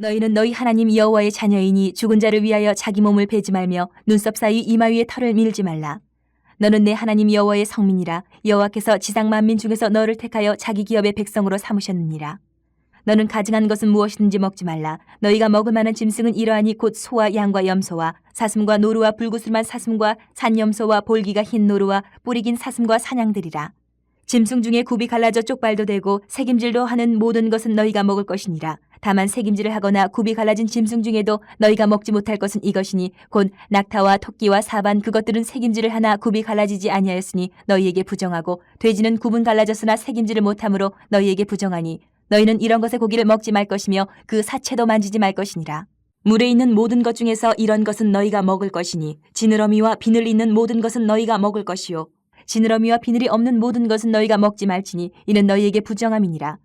너희는 너희 하나님 여호와의 자녀이니 죽은 자를 위하여 자기 몸을 베지 말며 눈썹 사이 이마 위에 털을 밀지 말라. 너는 내 하나님 여호와의 성민이라. 여호와께서 지상 만민 중에서 너를 택하여 자기 기업의 백성으로 삼으셨느니라. 너는 가증한 것은 무엇이든지 먹지 말라. 너희가 먹을 만한 짐승은 이러하니 곧 소와 양과 염소와 사슴과 노루와 불구슬만 사슴과 산염소와 볼기가 흰 노루와 뿌리 긴 사슴과 사냥들이라. 짐승 중에 굽이 갈라져 쪽발도 되고 새김질도 하는 모든 것은 너희가 먹을 것이니라. 다만 새김질을 하거나 굽이 갈라진 짐승 중에도 너희가 먹지 못할 것은 이것이니 곧 낙타와 토끼와 사반 그것들은 새김질을 하나 굽이 갈라지지 아니하였으니 너희에게 부정하고 돼지는 굽은 갈라졌으나 새김질을 못하므로 너희에게 부정하니 너희는 이런 것의 고기를 먹지 말 것이며 그 사체도 만지지 말 것이니라. 물에 있는 모든 것 중에서 이런 것은 너희가 먹을 것이니 지느러미와 비늘 있는 모든 것은 너희가 먹을 것이요 지느러미와 비늘이 없는 모든 것은 너희가 먹지 말지니 이는 너희에게 부정함이니라.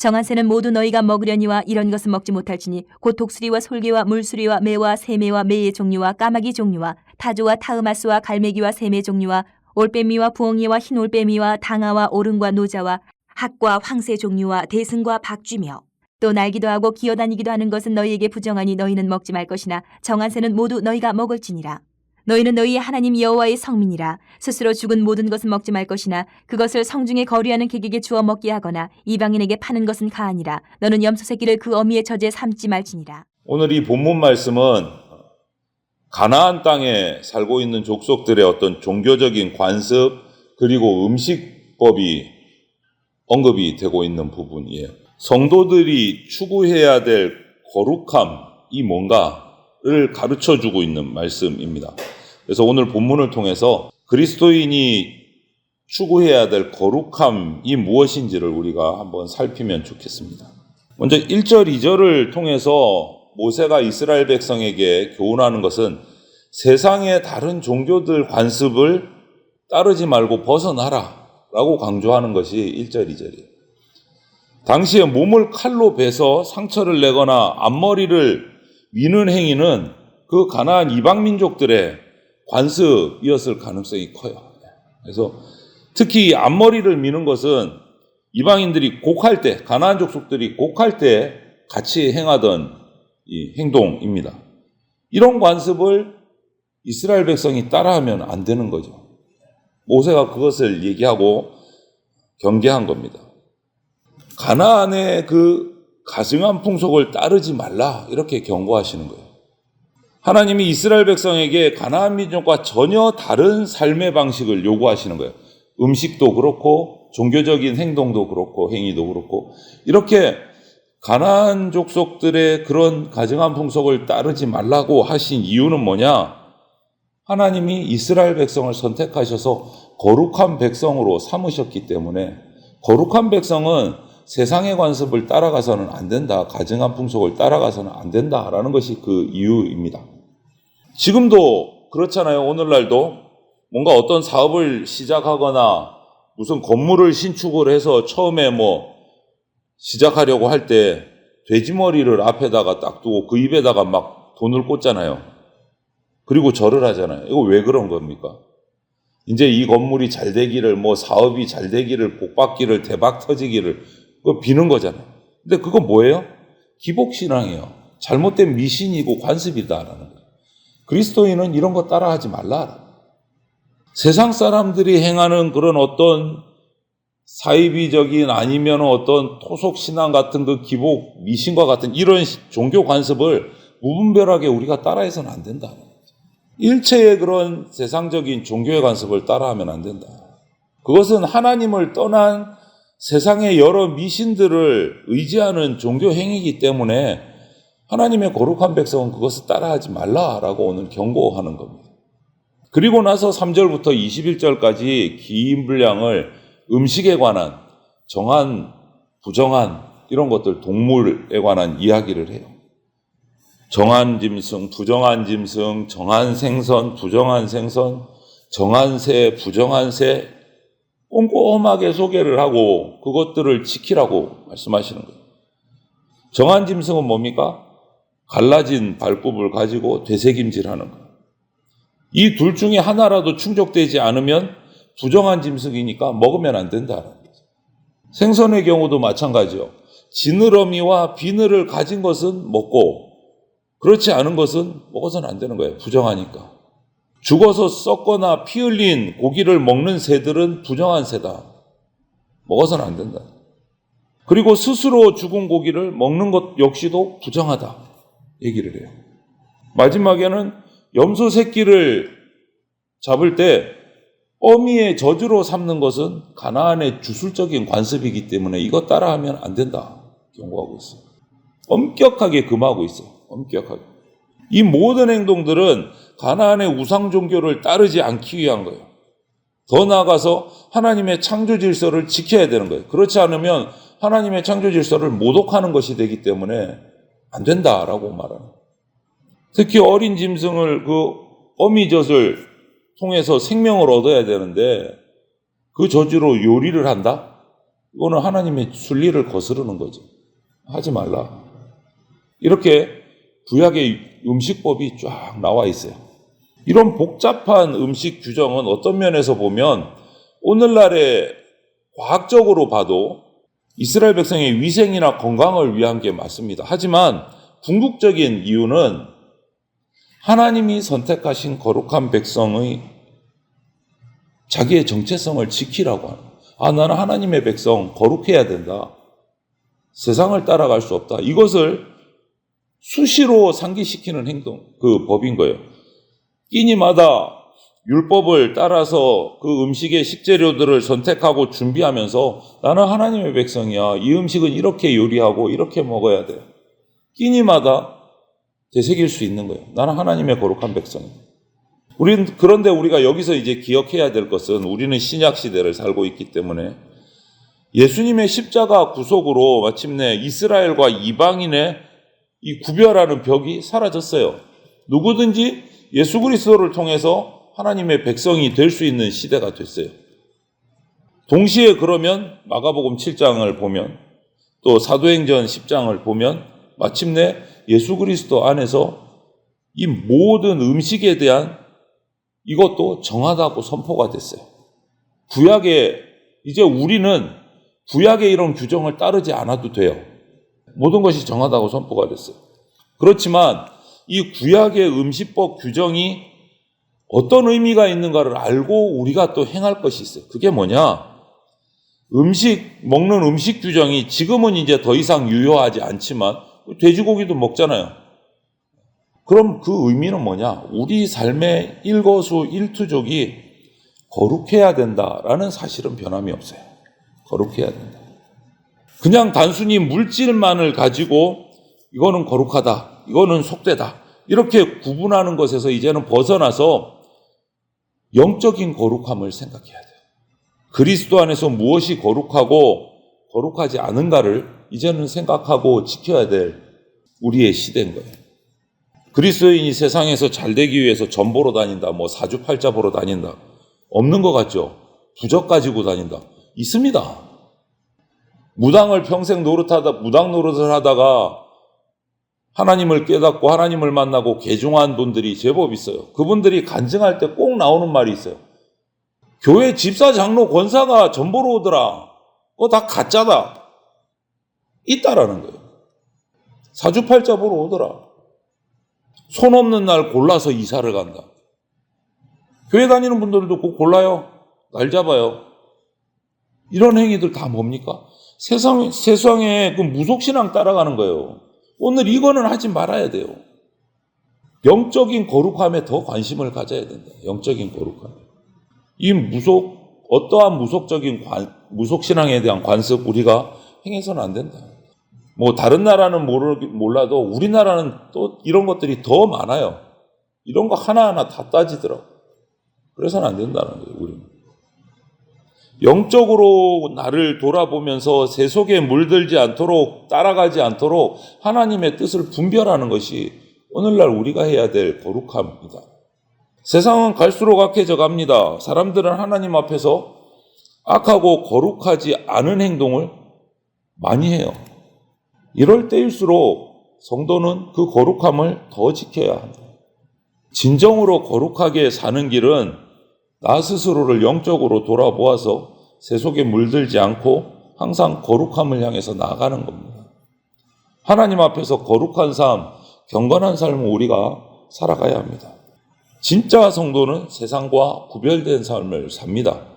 정한 새는 모두 너희가 먹으려니와 이런 것은 먹지 못할지니 곧 독수리와 솔개와 물수리와 매와 새매와 매의 종류와 까마귀 종류와 타조와 타으마스와 갈매기와 새매 종류와 올빼미와 부엉이와 흰 올빼미와 당아와 오름과 노자와 학과 황새 종류와 대승과 박쥐며 또 날기도 하고 기어다니기도 하는 것은 너희에게 부정하니 너희는 먹지 말 것이나 정한 새는 모두 너희가 먹을지니라. 너희는 너희의 하나님 여호와의 성민이라. 스스로 죽은 모든 것은 먹지 말 것이나 그것을 성중에 거류하는 객에게 주어 먹게 하거나 이방인에게 파는 것은 가하니라. 너는 염소 새끼를 그 어미의 젖에 삶지 말지니라. 오늘 이 본문 말씀은 가나안 땅에 살고 있는 족속들의 어떤 종교적인 관습 그리고 음식법이 언급이 되고 있는 부분이에요. 성도들이 추구해야 될 거룩함이 뭔가를 가르쳐주고 있는 말씀입니다. 그래서 오늘 본문을 통해서 그리스도인이 추구해야 될 거룩함이 무엇인지를 우리가 한번 살피면 좋겠습니다. 먼저 1절, 2절을 통해서 모세가 이스라엘 백성에게 교훈하는 것은 세상의 다른 종교들 관습을 따르지 말고 벗어나라 라고 강조하는 것이 1절, 2절이에요. 당시에 몸을 칼로 베서 상처를 내거나 앞머리를 미는 행위는 그 가나안 이방 민족들의 관습이었을 가능성이 커요. 그래서 특히 앞머리를 미는 것은 이방인들이 곡할 때, 가나안 족속들이 곡할 때 같이 행하던 이 행동입니다. 이런 관습을 이스라엘 백성이 따라하면 안 되는 거죠. 모세가 그것을 얘기하고 경계한 겁니다. 가나안의 그 가증한 풍속을 따르지 말라 이렇게 경고하시는 거예요. 하나님이 이스라엘 백성에게 가나안 민족과 전혀 다른 삶의 방식을 요구하시는 거예요. 음식도 그렇고 종교적인 행동도 그렇고 행위도 그렇고 이렇게 가나안 족속들의 그런 가증한 풍속을 따르지 말라고 하신 이유는 뭐냐? 하나님이 이스라엘 백성을 선택하셔서 거룩한 백성으로 삼으셨기 때문에 거룩한 백성은 세상의 관습을 따라가서는 안 된다. 가증한 풍속을 따라가서는 안 된다라는 것이 그 이유입니다. 지금도 그렇잖아요. 오늘날도 뭔가 어떤 사업을 시작하거나 무슨 건물을 신축을 해서 처음에 시작하려고 할 때 돼지머리를 앞에다가 딱 두고 그 입에다가 막 돈을 꽂잖아요. 그리고 절을 하잖아요. 이거 왜 그런 겁니까? 이제 이 건물이 잘 되기를, 사업이 잘 되기를, 복 받기를, 대박 터지기를 그거 비는 거잖아요. 근데 그건 뭐예요? 기복신앙이에요. 잘못된 미신이고 관습이다라는 거예요. 그리스도인은 이런 거 따라하지 말라. 세상 사람들이 행하는 그런 어떤 사이비적인 아니면 어떤 토속신앙 같은 그 기복 미신과 같은 이런 종교 관습을 무분별하게 우리가 따라해서는 안 된다. 일체의 그런 세상적인 종교의 관습을 따라하면 안 된다. 그것은 하나님을 떠난 세상의 여러 미신들을 의지하는 종교 행위이기 때문에 하나님의 거룩한 백성은 그것을 따라하지 말라라고 오늘 경고하는 겁니다. 그리고 나서 3절부터 21절까지 긴 분량을 음식에 관한 정한, 부정한 이런 것들 동물에 관한 이야기를 해요. 정한 짐승, 부정한 짐승, 정한 생선, 부정한 생선, 정한 새, 부정한 새 꼼꼼하게 소개를 하고 그것들을 지키라고 말씀하시는 거예요. 정한 짐승은 뭡니까? 갈라진 발굽을 가지고 되새김질하는 거예요. 이 둘 중에 하나라도 충족되지 않으면 부정한 짐승이니까 먹으면 안 된다는 거죠. 생선의 경우도 마찬가지요. 지느러미와 비늘을 가진 것은 먹고 그렇지 않은 것은 먹어서는 안 되는 거예요. 부정하니까. 죽어서 썩거나 피 흘린 고기를 먹는 새들은 부정한 새다. 먹어서는 안 된다. 그리고 스스로 죽은 고기를 먹는 것 역시도 부정하다. 얘기를 해요. 마지막에는 염소 새끼를 잡을 때 어미의 저주로 삼는 것은 가나안의 주술적인 관습이기 때문에 이거 따라하면 안 된다. 경고하고 있어요. 엄격하게 금하고 있어요. 엄격하게. 이 모든 행동들은 가나안의 우상 종교를 따르지 않기 위한 거예요. 더 나아가서 하나님의 창조 질서를 지켜야 되는 거예요. 그렇지 않으면 하나님의 창조 질서를 모독하는 것이 되기 때문에 안 된다라고 말하는 거예요. 특히 어린 짐승을 그 어미젖을 통해서 생명을 얻어야 되는데 그 저주로 요리를 한다? 이거는 하나님의 순리를 거스르는 거죠. 하지 말라. 이렇게 구약의 음식법이 쫙 나와 있어요. 이런 복잡한 음식 규정은 어떤 면에서 보면 오늘날의 과학적으로 봐도 이스라엘 백성의 위생이나 건강을 위한 게 맞습니다. 하지만 궁극적인 이유는 하나님이 선택하신 거룩한 백성의 자기의 정체성을 지키라고 하는 거예요. 나는 하나님의 백성 거룩해야 된다. 세상을 따라갈 수 없다. 이것을 수시로 상기시키는 행동, 그 법인 거예요. 끼니마다 율법을 따라서 그 음식의 식재료들을 선택하고 준비하면서 나는 하나님의 백성이야. 이 음식은 이렇게 요리하고 이렇게 먹어야 돼. 끼니마다 되새길 수 있는 거예요. 나는 하나님의 거룩한 백성이야. 그런데 우리가 여기서 이제 기억해야 될 것은 우리는 신약 시대를 살고 있기 때문에 예수님의 십자가 구속으로 마침내 이스라엘과 이방인의 이 구별하는 벽이 사라졌어요. 누구든지 예수 그리스도를 통해서 하나님의 백성이 될 수 있는 시대가 됐어요. 동시에 그러면 마가복음 7장을 보면 또 사도행전 10장을 보면 마침내 예수 그리스도 안에서 이 모든 음식에 대한 이것도 정하다고 선포가 됐어요. 이제 우리는 구약의 이런 규정을 따르지 않아도 돼요. 모든 것이 정하다고 선포가 됐어요. 그렇지만 이 구약의 음식법 규정이 어떤 의미가 있는가를 알고 우리가 또 행할 것이 있어요. 그게 뭐냐? 먹는 음식 규정이 지금은 이제 더 이상 유효하지 않지만 돼지고기도 먹잖아요. 그럼 그 의미는 뭐냐? 우리 삶의 일거수 일투족이 거룩해야 된다라는 사실은 변함이 없어요. 거룩해야 된다. 그냥 단순히 물질만을 가지고 이거는 거룩하다, 이거는 속되다 이렇게 구분하는 것에서 이제는 벗어나서 영적인 거룩함을 생각해야 돼요. 그리스도 안에서 무엇이 거룩하고 거룩하지 않은가를 이제는 생각하고 지켜야 될 우리의 시대인 거예요. 그리스도인이 세상에서 잘 되기 위해서 전 보러 다닌다, 사주팔자 보러 다닌다. 없는 것 같죠? 부적 가지고 다닌다. 있습니다. 무당을 평생 무당 노릇을 하다가 하나님을 깨닫고 하나님을 만나고 개종한 분들이 제법 있어요. 그분들이 간증할 때 꼭 나오는 말이 있어요. 교회 집사, 장로, 권사가 전 보러 오더라. 그거 다 가짜다. 있다라는 거예요. 사주팔자 보러 오더라. 손 없는 날 골라서 이사를 간다. 교회 다니는 분들도 꼭 골라요. 날 잡아요. 이런 행위들 다 뭡니까? 세상에 그 무속신앙 따라가는 거예요. 오늘 이거는 하지 말아야 돼요. 영적인 거룩함에 더 관심을 가져야 된다. 영적인 거룩함. 어떠한 무속신앙에 대한 관습 우리가 행해서는 안 된다. 다른 나라는 몰라도 우리나라는 또 이런 것들이 더 많아요. 이런 거 하나하나 다 따지더라고. 그래서는 안 된다는 거예요, 우리는. 영적으로 나를 돌아보면서 세 속에 물들지 않도록, 따라가지 않도록 하나님의 뜻을 분별하는 것이 오늘날 우리가 해야 될 거룩함입니다. 세상은 갈수록 악해져 갑니다. 사람들은 하나님 앞에서 악하고 거룩하지 않은 행동을 많이 해요. 이럴 때일수록 성도는 그 거룩함을 더 지켜야 한다. 진정으로 거룩하게 사는 길은 나 스스로를 영적으로 돌아보아서 세 속에 물들지 않고 항상 거룩함을 향해서 나아가는 겁니다. 하나님 앞에서 거룩한 삶, 경건한 삶을 우리가 살아가야 합니다. 진짜 성도는 세상과 구별된 삶을 삽니다.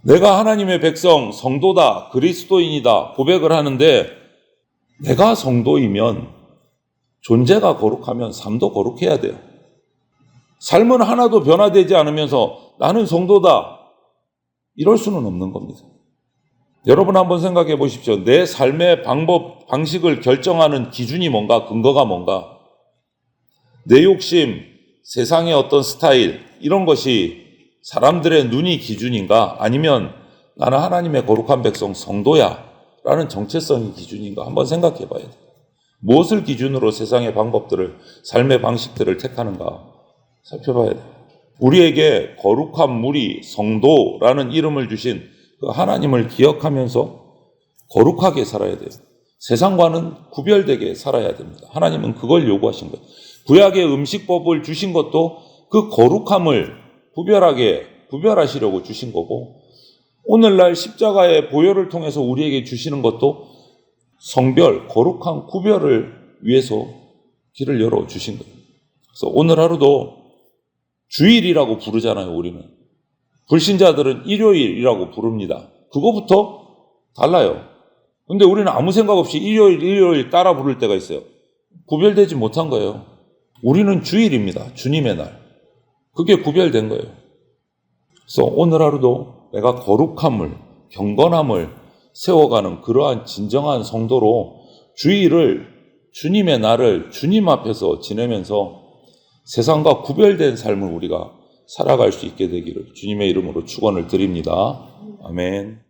내가 하나님의 백성, 성도다, 그리스도인이다 고백을 하는데 내가 성도이면 존재가 거룩하면 삶도 거룩해야 돼요. 삶은 하나도 변화되지 않으면서 나는 성도다 이럴 수는 없는 겁니다. 여러분 한번 생각해 보십시오. 내 삶의 방식을 결정하는 기준이 뭔가, 근거가 뭔가. 내 욕심, 세상의 어떤 스타일 이런 것이 사람들의 눈이 기준인가, 아니면 나는 하나님의 거룩한 백성 성도야 라는 정체성이 기준인가 한번 생각해 봐야 돼요. 무엇을 기준으로 세상의 방법들을, 삶의 방식들을 택하는가 살펴봐야 돼요. 우리에게 거룩한 무리, 성도라는 이름을 주신 그 하나님을 기억하면서 거룩하게 살아야 돼요. 세상과는 구별되게 살아야 됩니다. 하나님은 그걸 요구하신 거예요. 구약의 음식법을 주신 것도 그 거룩함을 구별하시려고 주신 거고, 오늘날 십자가의 보혈을 통해서 우리에게 주시는 것도 성별, 거룩한 구별을 위해서 길을 열어 주신 거예요. 그래서 오늘 하루도 주일이라고 부르잖아요, 우리는. 불신자들은 일요일이라고 부릅니다. 그거부터 달라요. 근데 우리는 아무 생각 없이 일요일 따라 부를 때가 있어요. 구별되지 못한 거예요. 우리는 주일입니다. 주님의 날. 그게 구별된 거예요. 그래서 오늘 하루도 내가 거룩함을, 경건함을 세워가는 그러한 진정한 성도로 주일을, 주님의 날을 주님 앞에서 지내면서 세상과 구별된 삶을 우리가 살아갈 수 있게 되기를 주님의 이름으로 축원을 드립니다. 아멘.